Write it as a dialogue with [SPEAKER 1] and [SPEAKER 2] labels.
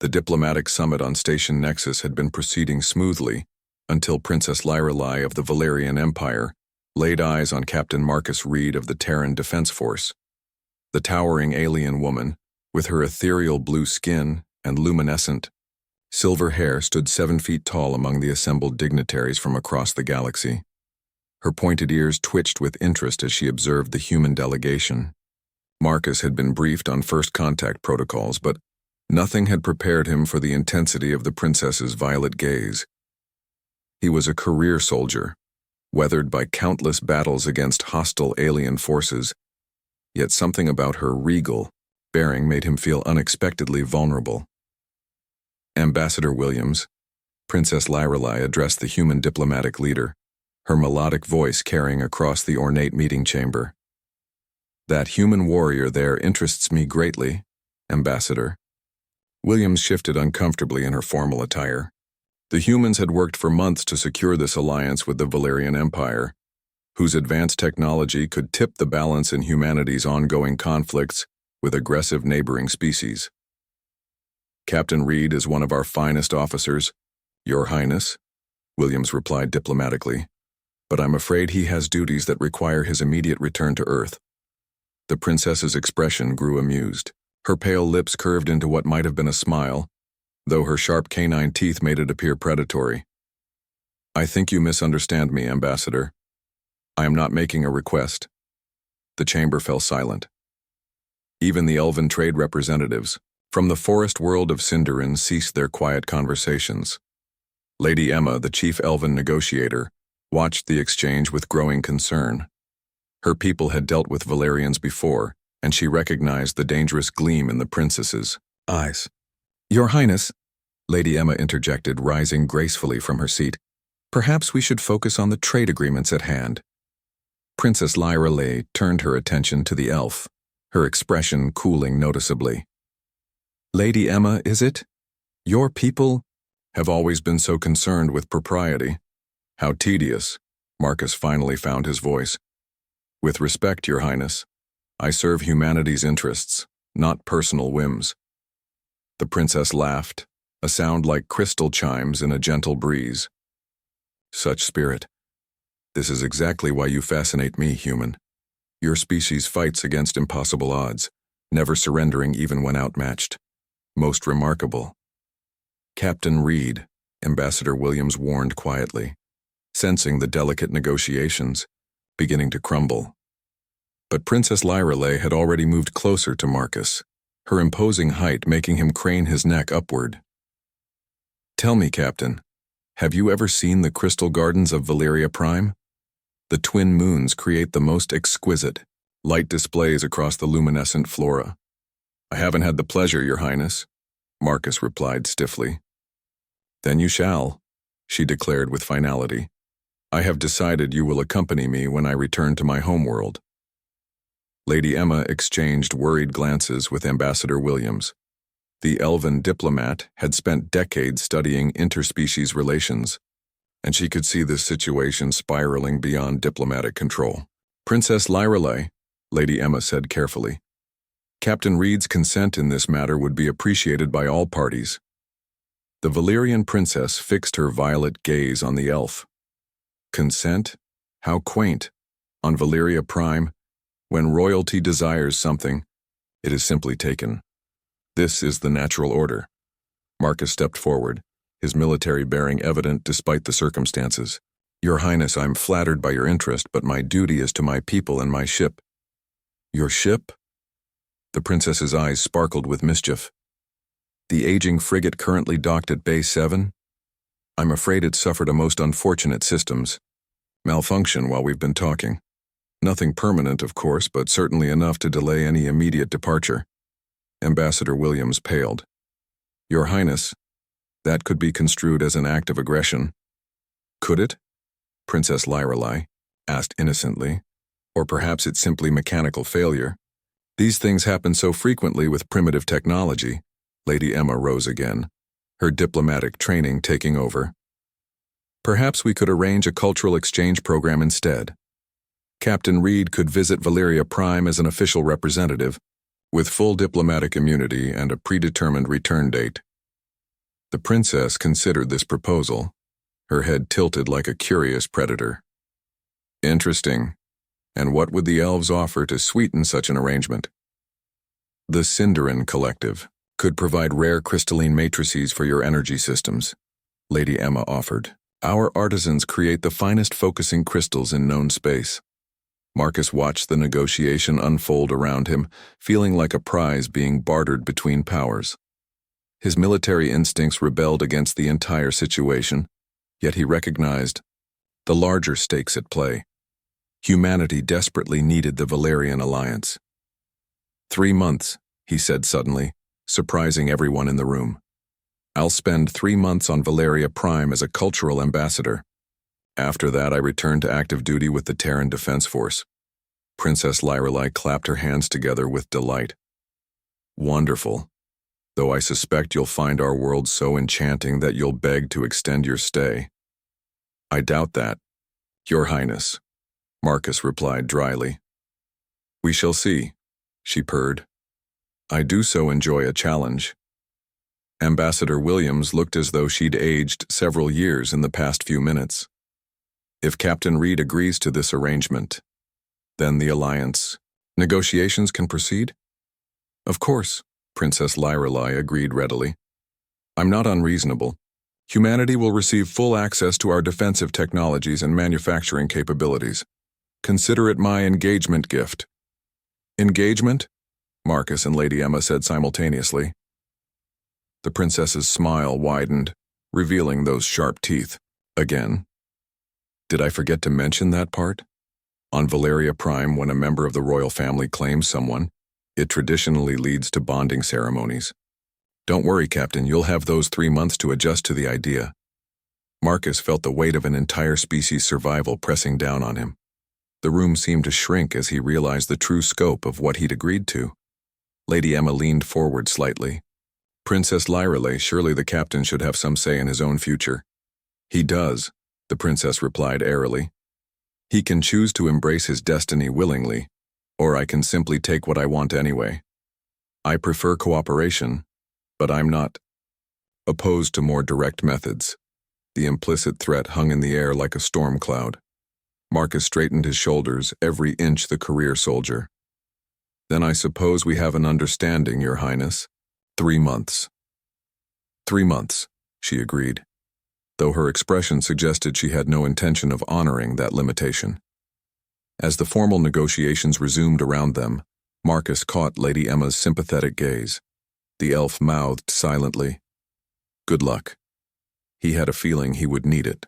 [SPEAKER 1] The diplomatic summit on Station Nexus had been proceeding smoothly until Princess Lyrelei of the Valerian Empire laid eyes on Captain Marcus Reed of the Terran Defense Force. The towering alien woman, with her ethereal blue skin and luminescent silver hair, stood 7 feet tall among the assembled dignitaries from across the galaxy. Her pointed ears twitched with interest as she observed the human delegation. Marcus had been briefed on first contact protocols, but nothing had prepared him for the intensity of the princess's violet gaze. He was a career soldier, weathered by countless battles against hostile alien forces, yet something about her regal bearing made him feel unexpectedly vulnerable. Ambassador Williams, Princess Lyrelei addressed the human diplomatic leader, her melodic voice carrying across the ornate meeting chamber. That human warrior there interests me greatly, Ambassador. Williams shifted uncomfortably in her formal attire. The humans had worked for months to secure this alliance with the Valerian Empire, whose advanced technology could tip the balance in humanity's ongoing conflicts with aggressive neighboring species. Captain Reed is one of our finest officers, Your Highness, Williams replied diplomatically, but I'm afraid he has duties that require his immediate return to Earth. The princess's expression grew amused. Her pale lips curved into what might have been a smile, though her sharp canine teeth made it appear predatory. I think you misunderstand me, Ambassador. I am not making a request. The chamber fell silent. Even the elven trade representatives from the forest world of Sindarin ceased their quiet conversations. Lady Emma, the chief elven negotiator, watched the exchange with growing concern. Her people had dealt with Valerians before, and she recognized the dangerous gleam in the princess's eyes. Your Highness, Lady Emma interjected, rising gracefully from her seat, perhaps we should focus on the trade agreements at hand. Princess Lyrelei turned her attention to the elf, her expression cooling noticeably. Lady Emma, is it? Your people have always been so concerned with propriety. How tedious, Marcus finally found his voice. With respect, Your Highness, I serve humanity's interests, not personal whims. The princess laughed, a sound like crystal chimes in a gentle breeze. Such spirit. This is exactly why you fascinate me, human. Your species fights against impossible odds, never surrendering even when outmatched. Most remarkable. Captain Reed, Ambassador Williams warned quietly, sensing the delicate negotiations beginning to crumble. But Princess Lyrelei had already moved closer to Marcus, her imposing height making him crane his neck upward. Tell me, Captain, have you ever seen the crystal gardens of Valeria Prime? The twin moons create the most exquisite light displays across the luminescent flora. I haven't had the pleasure, Your Highness, Marcus replied stiffly. Then you shall, she declared with finality. I have decided you will accompany me when I return to my homeworld. Lady Emma exchanged worried glances with Ambassador Williams. The elven diplomat had spent decades studying interspecies relations, and she could see this situation spiraling beyond diplomatic control. Princess Lyrelei, Lady Emma said carefully. Captain Reed's consent in this matter would be appreciated by all parties. The Valerian princess fixed her violet gaze on the elf. Consent? How quaint. On Valeria Prime, when royalty desires something, it is simply taken. This is the natural order. Marcus stepped forward, his military bearing evident despite the circumstances. Your Highness, I'm flattered by your interest, but my duty is to my people and my ship. Your ship? The princess's eyes sparkled with mischief. The aging frigate currently docked at Bay 7? I'm afraid it suffered a most unfortunate systems malfunction while we've been talking. Nothing permanent, of course, but certainly enough to delay any immediate departure. Ambassador Williams paled. Your Highness, that could be construed as an act of aggression. Could it? Princess Lyrelei asked innocently. Or perhaps it's simply mechanical failure. These things happen so frequently with primitive technology. Lady Emma rose again, her diplomatic training taking over. Perhaps we could arrange a cultural exchange program instead. Captain Reed could visit Valeria Prime as an official representative, with full diplomatic immunity and a predetermined return date. The princess considered this proposal, her head tilted like a curious predator. Interesting. And what would the elves offer to sweeten such an arrangement? The Cinderin Collective could provide rare crystalline matrices for your energy systems, Lady Emma offered. Our artisans create the finest focusing crystals in known space. Marcus watched the negotiation unfold around him, feeling like a prize being bartered between powers. His military instincts rebelled against the entire situation, yet he recognized the larger stakes at play. Humanity desperately needed the Valerian alliance. 3 months, he said suddenly, surprising everyone in the room. I'll spend 3 months on Valeria Prime as a cultural ambassador. After that, I return to active duty with the Terran Defense Force. Princess Lyrelei clapped her hands together with delight. Wonderful. Though I suspect you'll find our world so enchanting that you'll beg to extend your stay. I doubt that, Your Highness, Marcus replied dryly. We shall see, she purred. I do so enjoy a challenge. Ambassador Williams looked as though she'd aged several years in the past few minutes. If Captain Reed agrees to this arrangement, then the alliance negotiations can proceed? Of course, Princess Lyrelei agreed readily. I'm not unreasonable. Humanity will receive full access to our defensive technologies and manufacturing capabilities. Consider it my engagement gift. Engagement? Marcus and Lady Emma said simultaneously. The princess's smile widened, revealing those sharp teeth. Again. Did I forget to mention that part? On Valeria Prime, when a member of the royal family claims someone, it traditionally leads to bonding ceremonies. Don't worry, Captain, you'll have those 3 months to adjust to the idea. Marcus felt the weight of an entire species' survival pressing down on him. The room seemed to shrink as he realized the true scope of what he'd agreed to. Lady Emma leaned forward slightly. Princess Lyrelei, surely the captain should have some say in his own future. He does, the princess replied airily. He can choose to embrace his destiny willingly, or I can simply take what I want anyway. I prefer cooperation, but I'm not opposed to more direct methods. The implicit threat hung in the air like a storm cloud. Marcus straightened his shoulders, every inch the career soldier. Then I suppose we have an understanding, Your Highness. 3 months. 3 months, she agreed, though her expression suggested she had no intention of honoring that limitation. As the formal negotiations resumed around them, Marcus caught Lady Emma's sympathetic gaze. The elf mouthed silently. Good luck. He had a feeling he would need it.